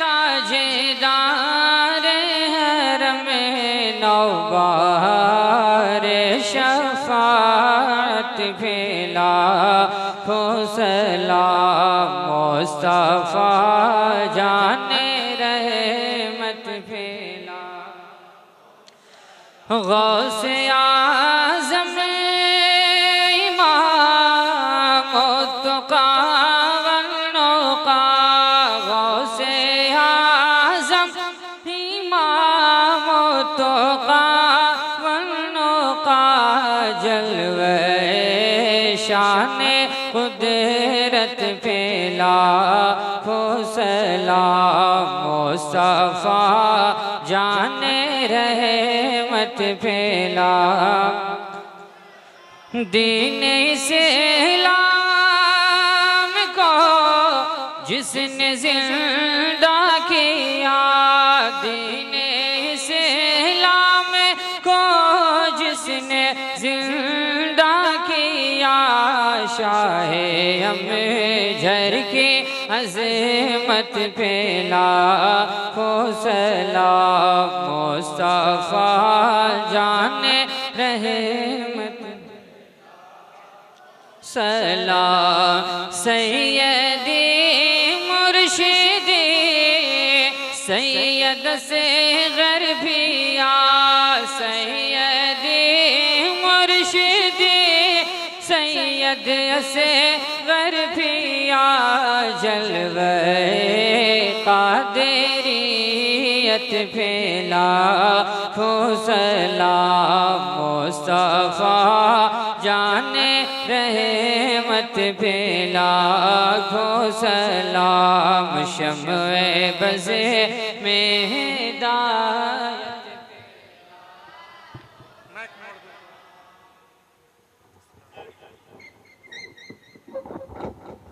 ताजेदार हरम नौबार शफात फैला खो सलाम मुस्तफा जाने रहमत फैला गौसे आज़म इमाम तुका वन्नोका गौसे आज़म इमाम तुका वन्नोका जलवे शाने कुदरत फैला खो सलाम मुस्तफा जाने रहमत फैला दीन इस्लाम को जिसने जिंदा किया दीन इस्लाम को जिसने जिंदा किया शाहे अमजर की अज़मत फैला खो सलाम मुस्तफा जाने रहमत सलाम सैयदी मुर्शिदी सैयद से गरबिया सैयदी मुर्शिदी सैयद से गरबिया जलवे कादरियत फैला खो सलाम मुस्तफा जाने रहमत फैला खो सलाम शम्ए बज़े में हिदायत